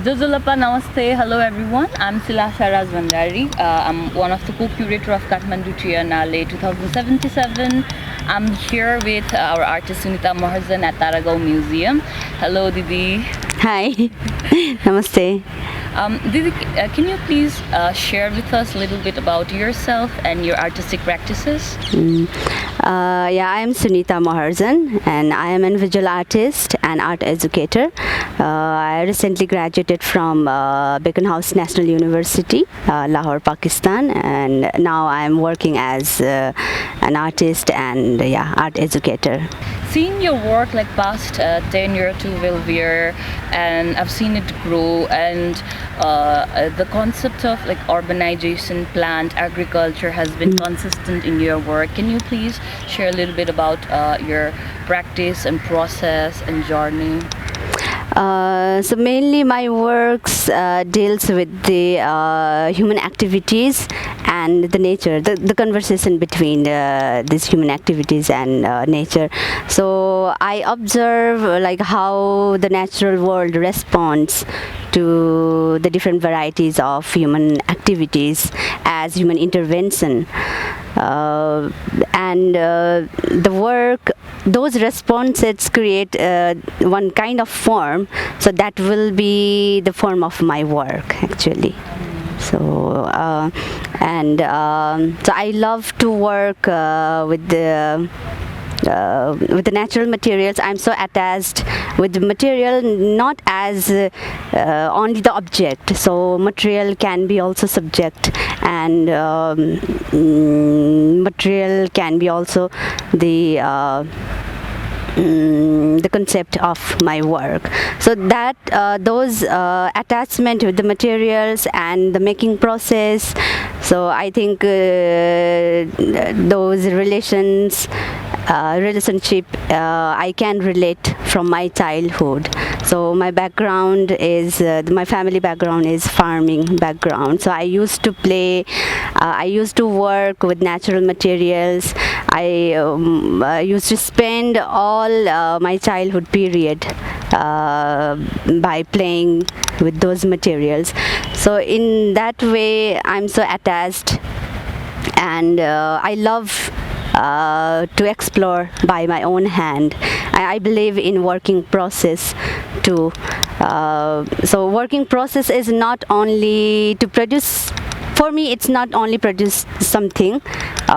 Jojolapa Namaste. Hello everyone. I'm Silasha Razvandari. I'm one of the co-curator of Kathmandu Triennale 2077. I'm here with our artist Sunita Maharjan at Taragaon Museum. Hello Didi. Hi, namaste. Didi, can you please share with us a little bit about yourself and your artistic practices? Yeah, I am Sunita Maharjan and I am a visual artist and art educator. I recently graduated from Beacon House National University, Lahore, Pakistan, and now I am working as an artist and art educator. Seeing your work like past 10 year to 12 year, and I've seen it grow, and the concept of like urbanization, plant agriculture has been consistent in your work. Can you please share a little bit about your practice and process and journey? So mainly my works deals with the human activities and the nature, the conversation between these human activities and nature. So I observe like how the natural world responds to the different varieties of human activities as human intervention. And the work, those responses create one kind of form, so that will be the form of my work actually. So so I love to work with the natural materials. I'm so attached with the material, not as only the object. So material can be also subject, and material can be also the concept of my work. So that those attachment with the materials and the making process, so I think those relationship I can relate from my childhood. So my background is my family background is farming background. So I used to I used to work with natural materials. I used to spend all my childhood period by playing with those materials. So in that way I'm so attached, and I love to explore by my own hand. I believe in working process too. So working process is not only to produce. For me, it's not only produce something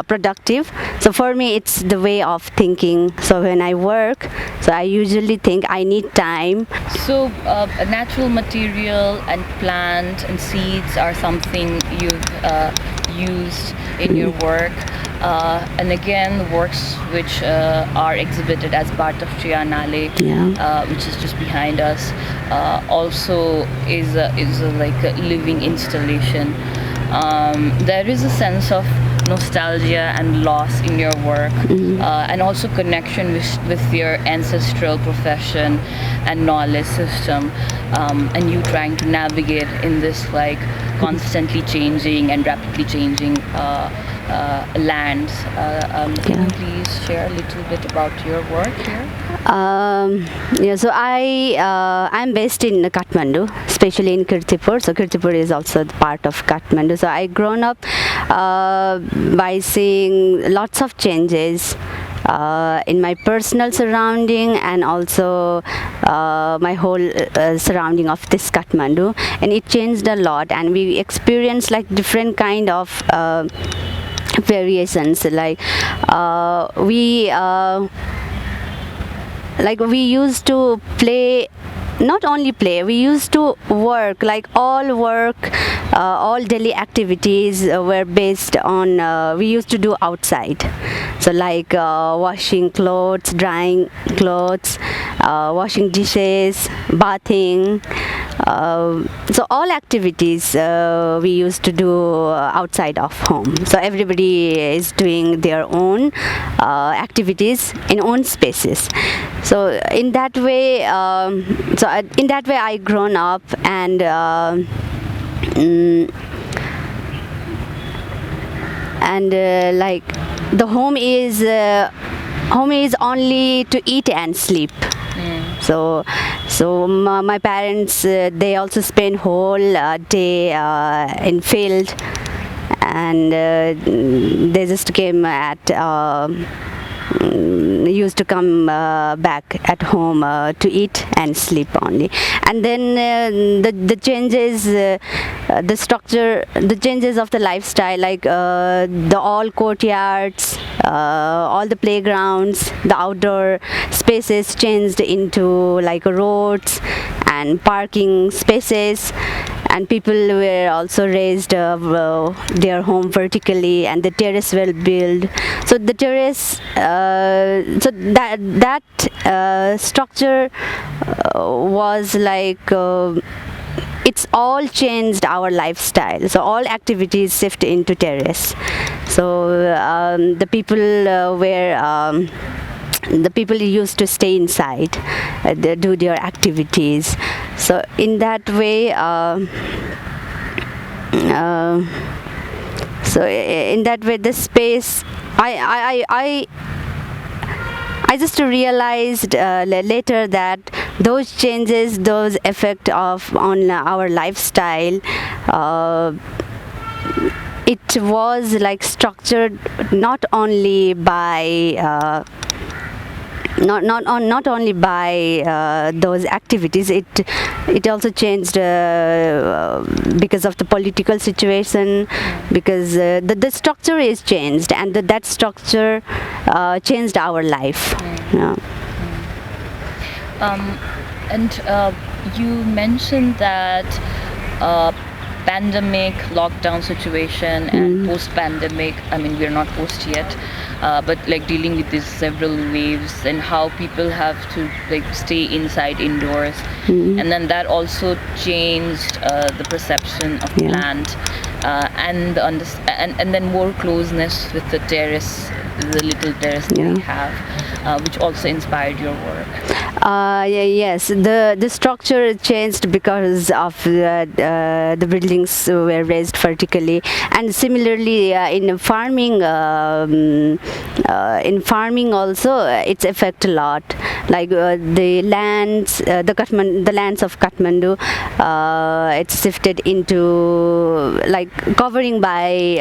productive. So for me, it's the way of thinking. So when I work, so I usually think I need time. So a natural material and plant and seeds are something you've used in your work. And again, the works which are exhibited as part of Triennale, which is just behind us, also is like a living installation. There is a sense of nostalgia and loss in your work, and also connection with your ancestral profession and knowledge system, and you trying to navigate in this like constantly changing and rapidly changing lands. Can you please share a little bit about your work here? So I'm based in Kathmandu, especially in Kirtipur. So Kirtipur is also the part of Kathmandu. So I grown up by seeing lots of changes in my personal surrounding, and also my whole surrounding of this Kathmandu, and it changed a lot, and we experienced like different kind of variations, like we used to play, not only play, we used to work, like all daily activities were based on we used to do outside. So like washing clothes, drying clothes, washing dishes, bathing, so all activities we used to do outside of home. So everybody is doing their own activities in own spaces. So in that way, I grown up, and like the home is only to eat and sleep. So my parents, they also spend whole day in field, and they just came at used to come back at home to eat and sleep only. And then the changes, the structure, the changes of the lifestyle, like the all courtyards, all the playgrounds, the outdoor spaces changed into like roads and parking spaces, and people were also raised their home vertically, and the terrace were built. So the terrace, so that structure was like it's all changed our lifestyle. So all activities shift into terrace. So the people were the people used to stay inside, they do their activities. So in that way, in that way, the space, I just realized later that those changes, those effect of on our lifestyle, it was like structured not only by not only by those activities. It also changed because of the political situation, because the structure is changed, and that structure changed our life. Yeah. And you mentioned that pandemic lockdown situation and post-pandemic, I mean we're not post yet, but like dealing with these several waves and how people have to like stay inside indoors, and then that also changed the perception of plant, and the and then more closeness with the terrace, the little terrace that we have, which also inspired your work. Yes, the structure changed because of the buildings were raised vertically, and similarly in farming also it's affect a lot. Like the lands, the lands of Kathmandu, it's shifted into like covering by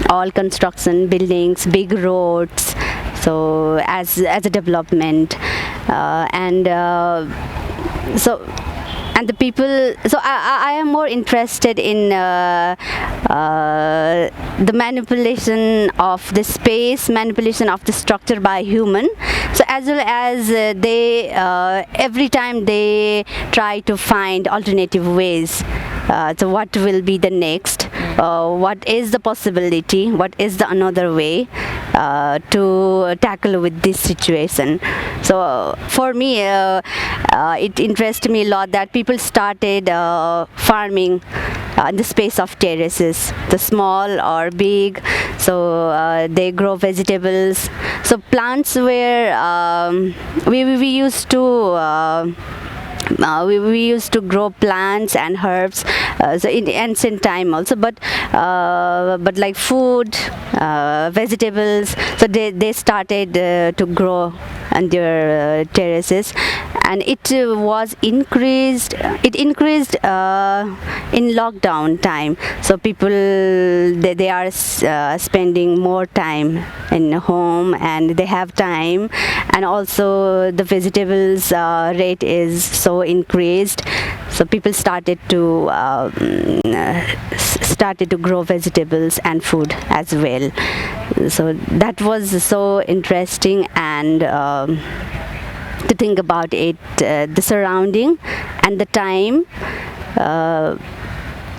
all construction buildings, big roads. So as a development, and the people, so I am more interested in the manipulation of the space, manipulation of the structure by human. So as well as they every time they try to find alternative ways. So what will be the next? What is the possibility? What is the another way to tackle with this situation? So for me, it interests me a lot that people started farming in the space of terraces, the small or big. So they grow vegetables. So plants were we used to. We used to grow plants and herbs, so in ancient time also, but like food, vegetables, so they started to grow on their terraces, and it was increased. It increased in lockdown time. So people they are spending more time in home, and they have time, and also the vegetables rate is so increased. So people started to grow vegetables and food as well. So that was so interesting, and to think about it, the surrounding and the time.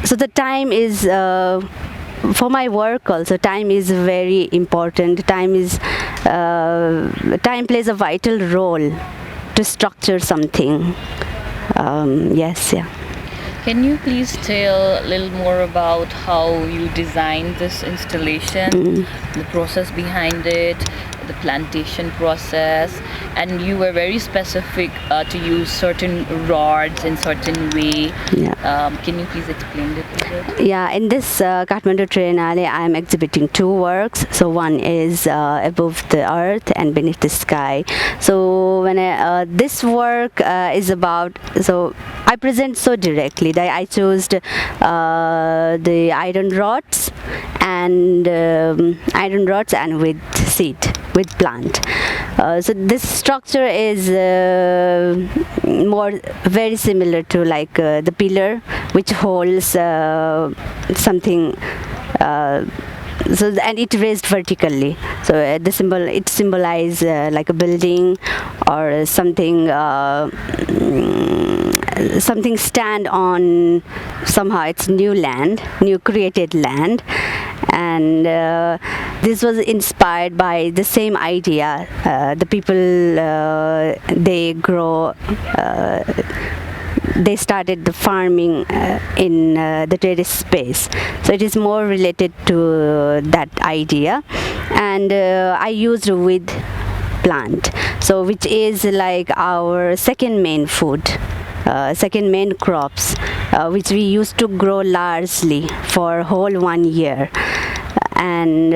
So the time is for my work also. Time is very important. Time plays a vital role to structure something. Yes, yeah. Can you please tell a little more about how you designed this installation, the process behind it, the the plantation process, and you were very specific to use certain rods in certain way. Yeah. Can you please explain it a bit? Yeah, in this Kathmandu Triennale, I am exhibiting two works. So one is above the earth and beneath the sky. So when this work is about, so I present so directly that I chose the iron rods and with seed, with plant. So this structure is very similar to like the pillar which holds something. And it raised vertically. So it symbolizes like a building or something. Something stand on somehow. It's new land, new created land, and this was inspired by the same idea. The people they grow. They started the farming in the terrace space, so it is more related to that idea. And I used with plant, so which is like our second main food, second main crops, which we used to grow largely for whole 1 year. And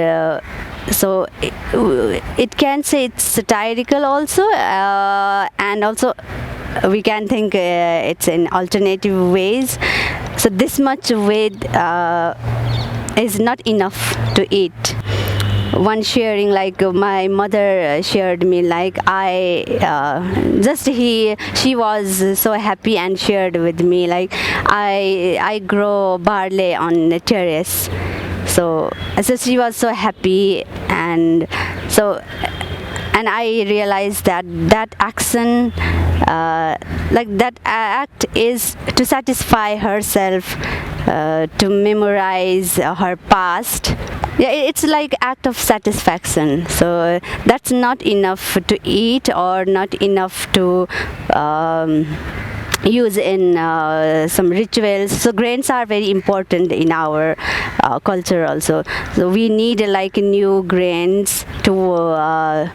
so it can say it's satirical also, and also we can think it's in alternative ways. So this much weight is not enough to eat. One sharing, like my mother shared me, like she was so happy and shared with me, like I grow barley on the terrace. So she was so happy, and I realized that action, like that act, is to satisfy herself, to memorize her past. Yeah, it's like act of satisfaction. So that's not enough to eat or not enough to use in some rituals. So grains are very important in our culture also. So we need like new grains to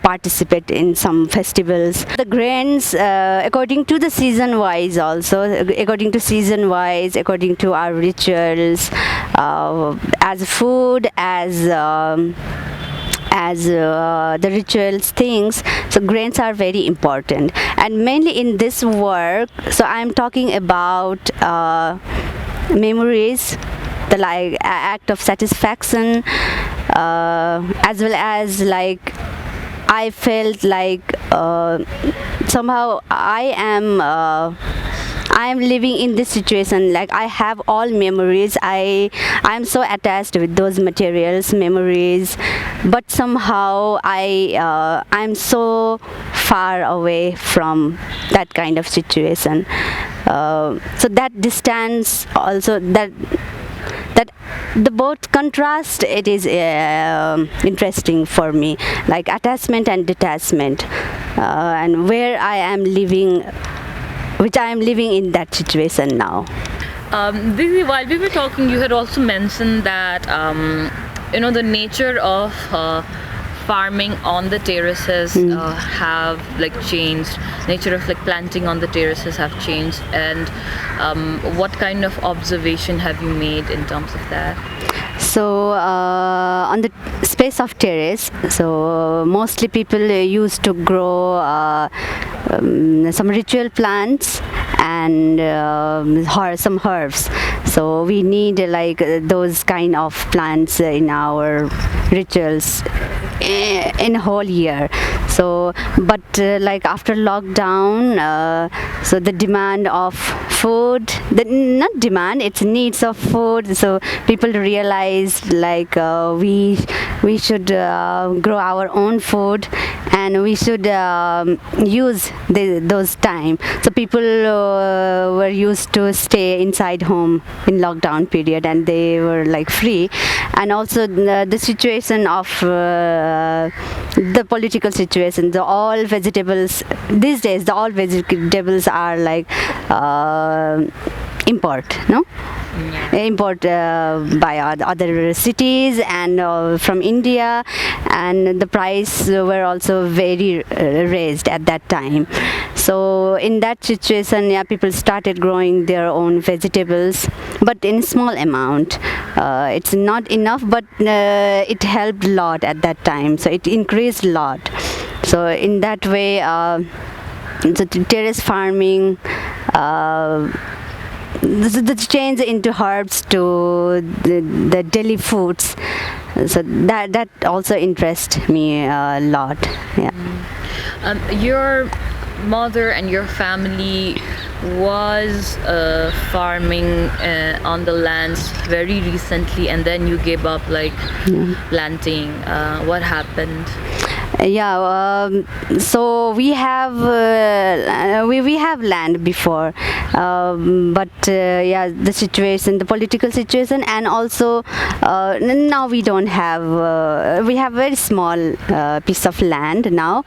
participate in some festivals. The grains according to the season wise also, according to our rituals, as food, as the rituals things. So grains are very important, and mainly in this work, so I'm talking about memories, the like act of satisfaction, as well as like I felt like somehow I am living in this situation, like I have all memories. I'm so attached with those materials, memories, but somehow I'm so far away from that kind of situation. So that distance also, that the both contrast, it is interesting for me, like attachment and detachment, and where I am living, which I am living in that situation now. Didi, while we were talking, you had also mentioned that the nature of farming on the terraces have like changed. Nature of like planting on the terraces have changed, and what kind of observation have you made in terms of that? So on the space of terrace, so mostly people used to grow some ritual plants and some herbs. So we need like those kind of plants in our rituals in a whole year. So but like after lockdown, so the demand of food, not demand, it's needs of food. So people realized like we should grow our own food, and we should use those time. So people were used to stay inside home in lockdown period, and they were like free. And also the situation of the political situation, the all vegetables these days, the all vegetables are like import, no? Import by other cities and from India, and the price were also very raised at that time. So in that situation, yeah, people started growing their own vegetables, but in small amount. It's not enough, but it helped a lot at that time. So it increased a lot. So in that way, the terrace farming. The change into herbs to the daily foods, so that also interests me a lot. Yeah. Your mother and your family was farming on the lands very recently, and then you gave up like planting. What happened? Yeah, so we have we have land before, but yeah, the situation, the political situation, and also now we don't have. We have very small piece of land now,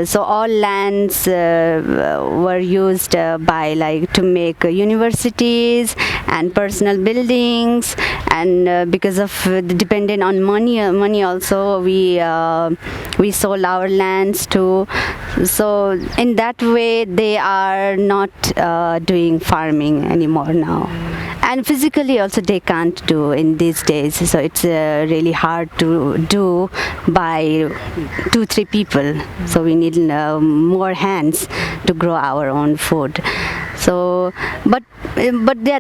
so all lands were used by like to make universities and personal buildings, and because of dependent on money also we sold our lands too. So in that way they are not doing farming anymore now, and physically also they can't do in these days. So it's really hard to do by 2-3 people. So we need more hands to grow our own food. So but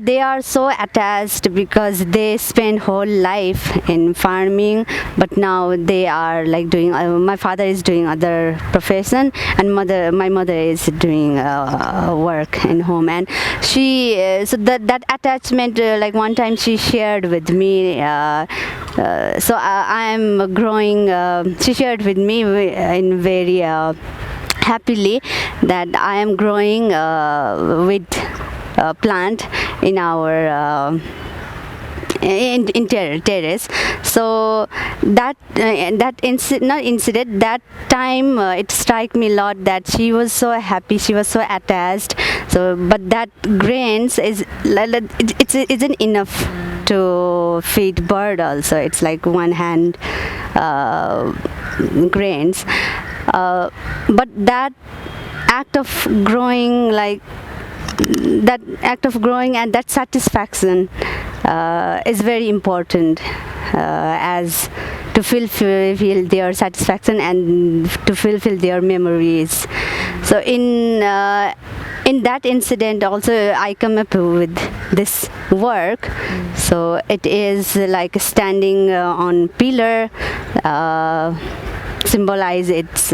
they are so attached because they spend whole life in farming, but now they are like doing my father is doing other profession, and my mother is doing work in home, and she so that attachment, like one time she shared with me, so I am growing, she shared with me in very happily that I am growing with plant in our in terrace. So that that time it struck me a lot that she was so happy, she was so attached. So but that grains is it isn't enough to feed bird also. It's like one hand grains, but that act of growing, like that act of growing and that satisfaction is very important, as to fulfill their satisfaction and to fulfill their memories. So in that incident also I come up with this work. So it is like standing on pillar, symbolize its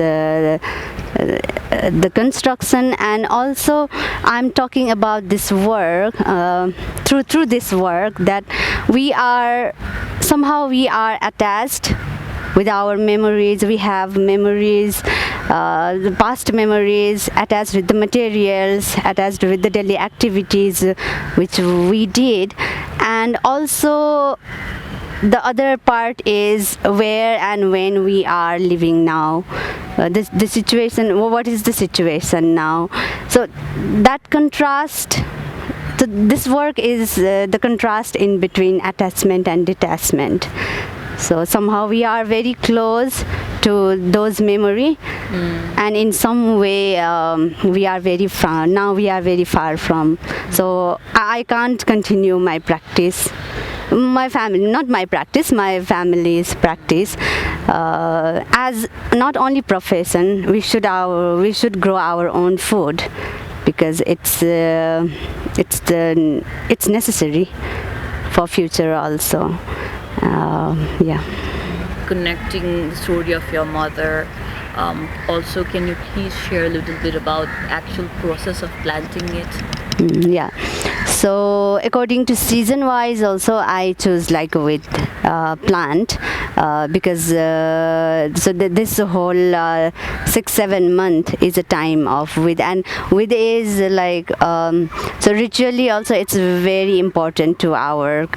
the construction, and also I'm talking about this work through this work that we are somehow we are attached with our memories. We have memories, the past memories attached with the materials, attached with the daily activities which we did, and also the other part is where and when we are living now. The situation, what is the situation now? So that contrast, so this work is the contrast in between attachment and detachment. So somehow we are very close to those memory, and in some way we are very far now. We are very far from. So I can't continue my practice. My family, not my practice, my family's practice, as not only profession. We should grow our own food because it's necessary for future also. Yeah. Connecting the story of your mother. Also, can you please share a little bit about actual process of planting it? Yeah. So according to season wise also I choose like with plant, because this whole 6-7 month is a time of with, and with is like so ritually also it's very important to our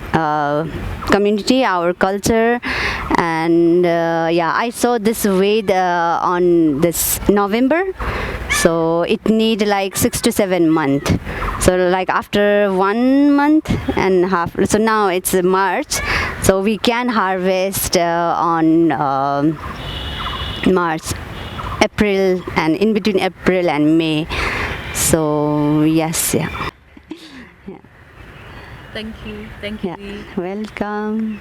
community, our culture. And yeah, I saw this Ved on this November, so it need like 6 to 7 months. So like after 1 month and a half, so now it's March, so we can harvest on March, April, and in between April and May. So yes, yeah. Thank you. Thank Yeah, you. welcome.